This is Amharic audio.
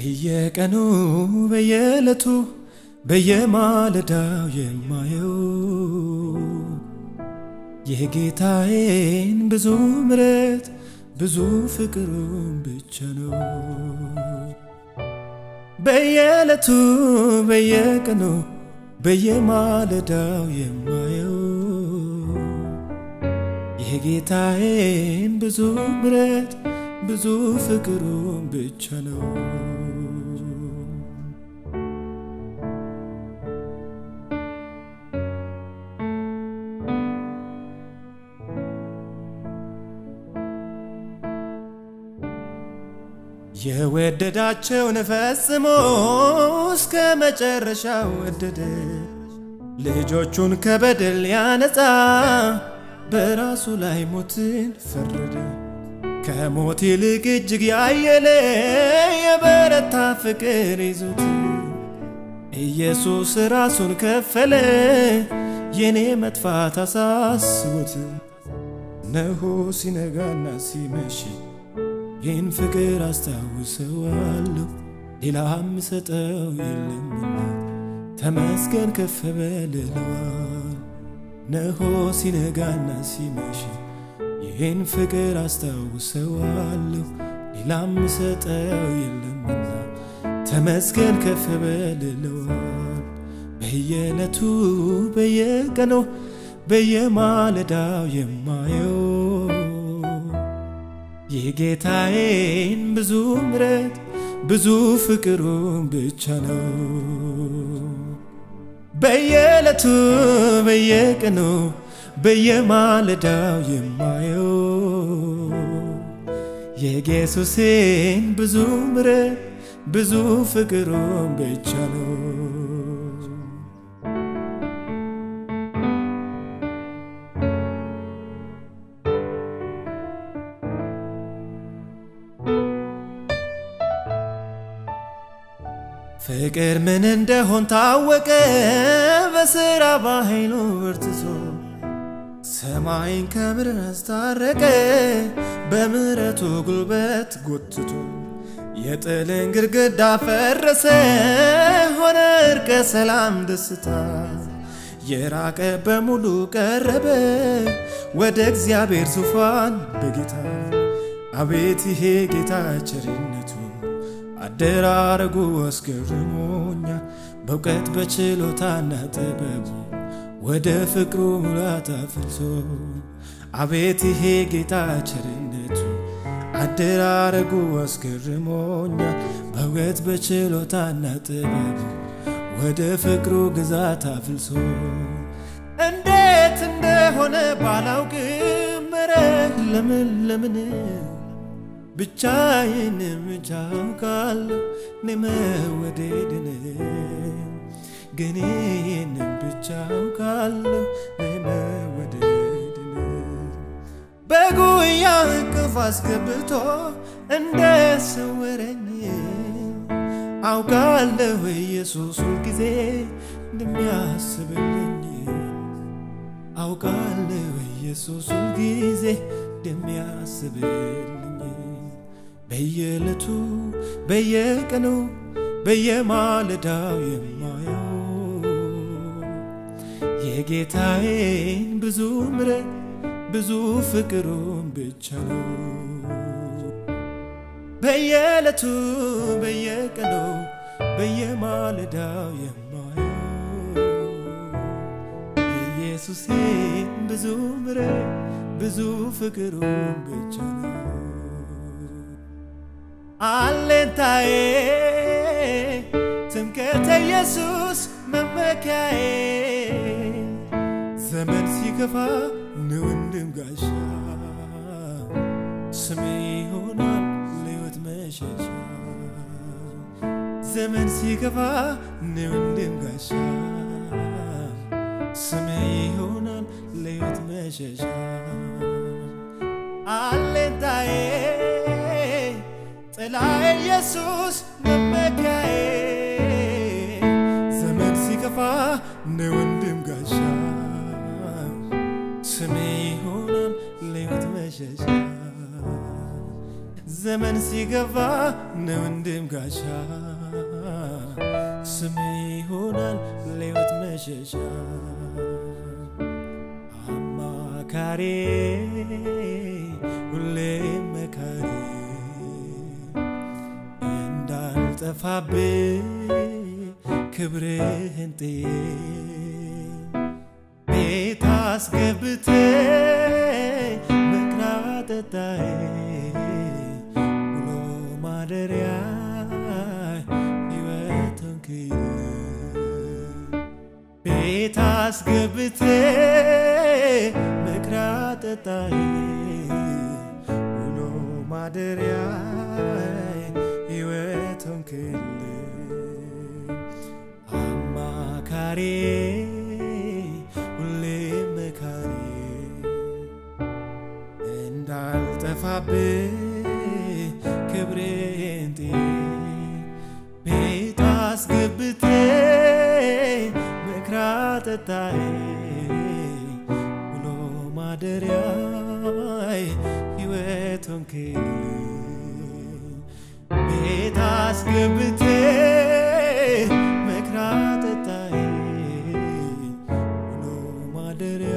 በየቀኑ በየለቱ በየማለዳው የማየው የጌታዬን ብዙ ምሕረት ብዙ ፍቅሩን ብቻ ነው። በየለቱ በየቀኑ በየማለዳው የማየው የጌታዬን ብዙ ምሕረት ብዙ ፍቅሩን ብቻ ነው። የወደዳቸውን ፈጽሞ እስከ መጨረሻው ወደደ። ልጆቹን ከበደል ያነጻ በራሱ ላይ ሞትን ፈረደ። ከሞት ይልቅ እጅግ ያየለ የበረታ ፍቅር ይዞት ኢየሱስ ራሱን ከፈለ የኔ መጥፋት አሳስቦት። ነሆ ሲነጋና ሲመሽ ይህን ፍቅር አስታውሰዋለሁ ሌላም ሰጠው የለምና ተመስገን ከፍ በል እለዋለሁ። ነሆ ሲነጋና ሲመሽ ይህን ፍቅር አስታውሰዋለሁ ሌላም ሰጠው የለምና ተመስገን ከፍ በል እለዋለሁ። በየለቱ በየቀኑ በየማለዳው የማየው የጌታዬን ብዙ ምሕረት ብዙ ፍቅሩን ብቻ ነው። በየለቱ በየቀኑ በየማለዳው የማየው የኢየሱስን ብዙ ምሕረት ብዙ ፍቅሩን ብቻ ነው። ፍቅር ምን እንደሆን ታወቀ በሥራ በኃይሉ በርትቶ ሰማይን ከምድር አስታረቀ በምሕረቱ ጉልበት ጎትቶ። የጥልን ግድግዳ ፈረሰ ሆነ እርቀ ሰላም ደስታ። የራቀ በሙሉ ቀረበ ወደ እግዚአብሔር ዙፋን በጌታ። አቤት ይሄ ጌታ ቸርነቱ አደራረጉ አስገርሞኛል። በእውቀት በችሎታና ጥበቡ ወደ ፍቅሩ ሙላት አፍልሶ። አቤት ይሄ ጌታ ቸርነቱ አደራረጉ አስገርሞኛል። በእውቀት በችሎታና ጥበቡ ወደ ፍቅሩ ግዛት አፍልሶ። እንዴት እንደሆነ ባላውቅም ለምን ብቻዬን አውቃለሁ እኔ መወደድን ግን ይህንን ብቻ አውቃለሁ እኔ መወደድን። በጉያ እቅፍ አስገብቶ እንደሰወረኝ አውቃለሁ ኢየሱስ ሁልጊዜ እንደሚያስብልኝ። አውቃለሁ ኢየሱስ ሁልጊዜ እንደሚያስብልኝ። በየለቱ በየቀኑ በየማለዳው የማየው የጌታዬን ብዙ ምሕረት ብዙ ፍቅሩን ብቻ ነው። በየለቱ በየቀኑ በየማለዳው የማየው የኢየሱስን ብዙ ምሕረት ብዙ ፍቅሩን ብቻ ነው። አለንታዬ ትምክህተ ኢየሱስ መመኪያዬ ዘመን ሲከፋ ነው ወንድም ጋሻ ስሜ ይሆናል ለሕይወት መሸሻ። ዘመን ሲከፋ ነው ወንድም ጋሻ ስሜ ይሆናል ለሕይወት መሸሻ። አለንታዬ ጥላዬ ኢየሱስ መመኪያዬ ዘመን ሲከፋ ነው ወንድም ጋሻ ስሜ ይሆናል ለሕይወት መሸሻ። ዘመን ሲገፋ ነው እንድም ጋሻ ስሜ ይሆናል ለሕይወት መሸሻ አማካሪ ሁሌ መካሪ እንዳልጠፋብኝ ክብርህን ጥዬ ቤት አስገብተህ መክራት ጠጣዬ ውሎ ማደሪያ ሕይወት ሆንክልኝ ቤት አስገብተህ መክራት ጠጣዬ ውሎ ማደሪያ ሕይወት ሆንክልኝ አማካሪ ሁሌ መካሪ እንዳልጠፋብኝ ክብሬን ጥዬ ቤት አስገብተህ መክራት ጠጣዬ ውሎ ማደሪያ ሕይወት ሆንክልኝ ቤት አስገብተህ መክራት ጠጣዬ ውሎ ማደሪያ